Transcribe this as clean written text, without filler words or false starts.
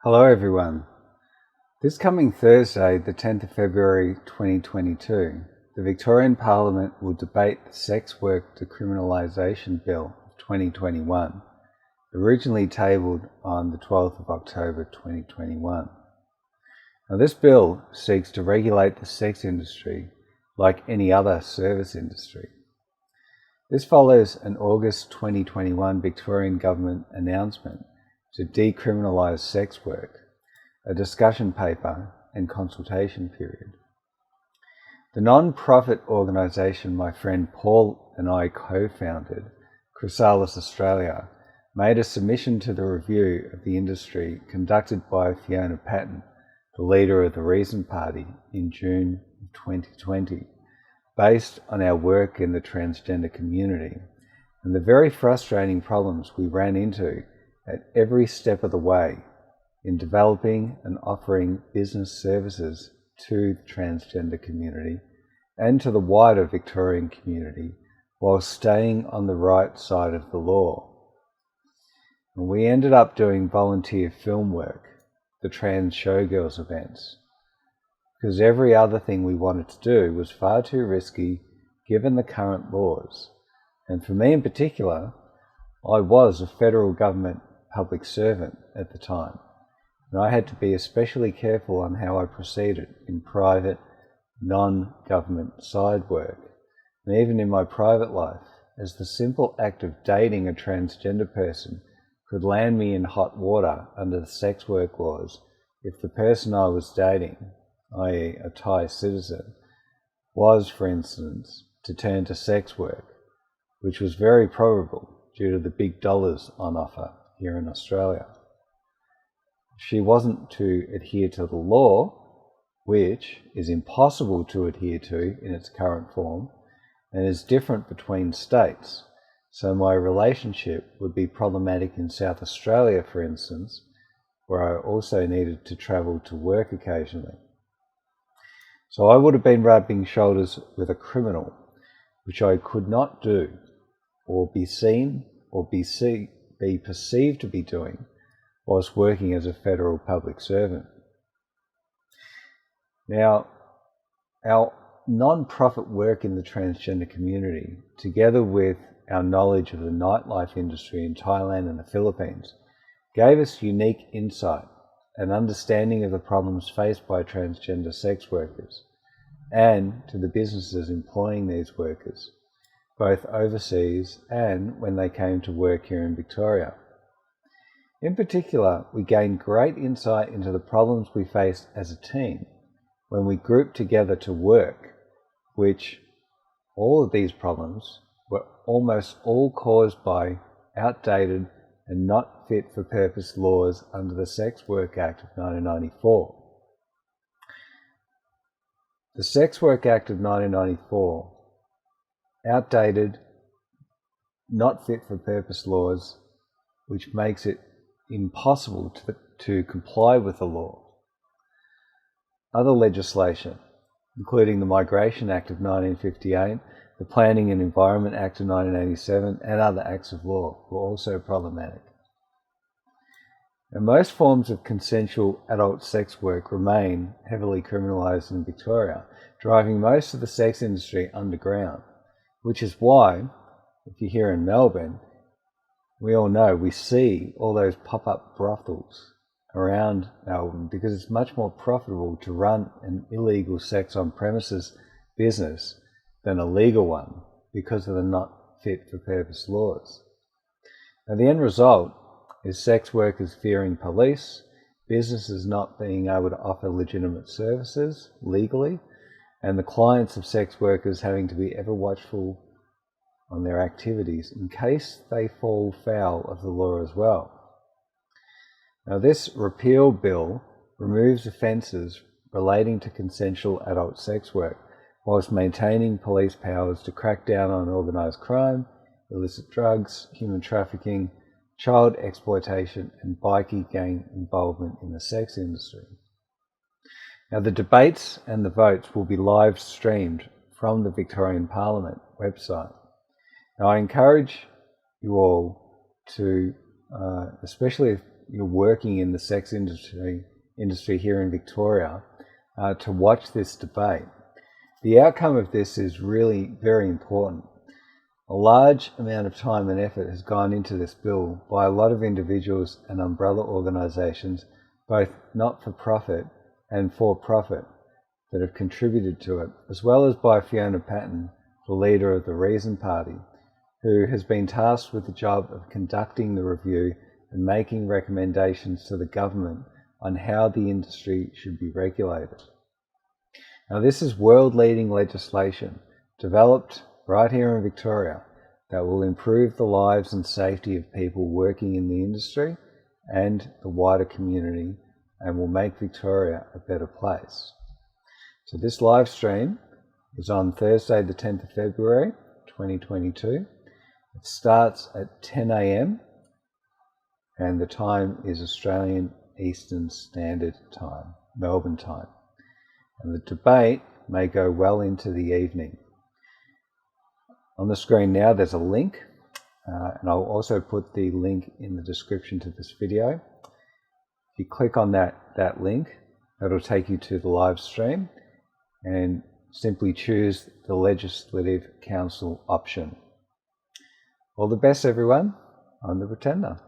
Hello everyone. This coming Thursday, the 10th of February 2022, the Victorian Parliament will debate the Sex Work Decriminalisation Bill of 2021, originally tabled on the 12th of October 2021. Now, this bill seeks to regulate the sex industry like any other service industry. This follows an August 2021 Victorian Government announcement to decriminalise sex work, a discussion paper and consultation period. The non-profit organisation my friend Paul and I co-founded, Chrysalis Australia, made a submission to the review of the industry conducted by Fiona Patten, the leader of the Reason Party, in June 2020, based on our work in the transgender community and the very frustrating problems we ran into at every step of the way in developing and offering business services to the transgender community and to the wider Victorian community while staying on the right side of the law. And we ended up doing volunteer film work, the Trans Showgirls events, because every other thing we wanted to do was far too risky given the current laws. And for me in particular, I was a federal government public servant at the time, and I had to be especially careful on how I proceeded in private, non-government side work, and even in my private life, as the simple act of dating a transgender person could land me in hot water under the sex work laws if the person I was dating, i.e. a Thai citizen, was, for instance, to turn to sex work, which was very probable due to the big dollars on offer here in Australia. She wasn't to adhere to the law, which is impossible to adhere to in its current form and is different between states. So my relationship would be problematic in South Australia, for instance, where I also needed to travel to work occasionally. So I would have been rubbing shoulders with a criminal, which I could not do or be seen or be perceived to be doing whilst working as a federal public servant. Now, our non-profit work in the transgender community, together with our knowledge of the nightlife industry in Thailand and the Philippines, gave us unique insight and understanding of the problems faced by transgender sex workers and to the businesses employing these workers, both overseas and when they came to work here in Victoria. In particular, we gained great insight into the problems we faced as a team when we grouped together to work, which all of these problems were almost all caused by outdated and not fit for purpose laws under the Sex Work Act of 1994. The Sex Work Act of 1994 outdated, not fit for purpose laws, which makes it impossible to comply with the law. Other legislation, including the Migration Act of 1958, the Planning and Environment Act of 1987, and other acts of law, were also problematic. And most forms of consensual adult sex work remain heavily criminalised in Victoria, driving most of the sex industry underground, which is why, if you're here in Melbourne, we all know we see all those pop-up brothels around Melbourne because it's much more profitable to run an illegal sex on premises business than a legal one because of the not fit for purpose laws. Now, the end result is sex workers fearing police, businesses not being able to offer legitimate services legally, and the clients of sex workers having to be ever watchful on their activities in case they fall foul of the law as well. Now, this repeal bill removes offences relating to consensual adult sex work, whilst maintaining police powers to crack down on organised crime, illicit drugs, human trafficking, child exploitation and bikie gang involvement in the sex industry. Now, the debates and the votes will be live streamed from the Victorian Parliament website. Now, I encourage you all to, especially if you're working in the sex industry here in Victoria to watch this debate. The outcome of this is really very important. A large amount of time and effort has gone into this bill by a lot of individuals and umbrella organisations, both not-for-profit and for-profit, that have contributed to it, as well as by Fiona Patten, the leader of the Reason Party, who has been tasked with the job of conducting the review and making recommendations to the government on how the industry should be regulated. Now, this is world-leading legislation developed right here in Victoria that will improve the lives and safety of people working in the industry and the wider community, and will make Victoria a better place. So this live stream is on Thursday the 10th of February 2022. It starts at 10 a.m. and the time is Australian Eastern Standard Time, Melbourne time. And the debate may go well into the evening. On the screen now there's a link, and I'll also put the link in the description to this video. If you click on that link, that'll take you to the live stream, and simply choose the Legislative Council option. All the best, everyone. I'm the Pretender.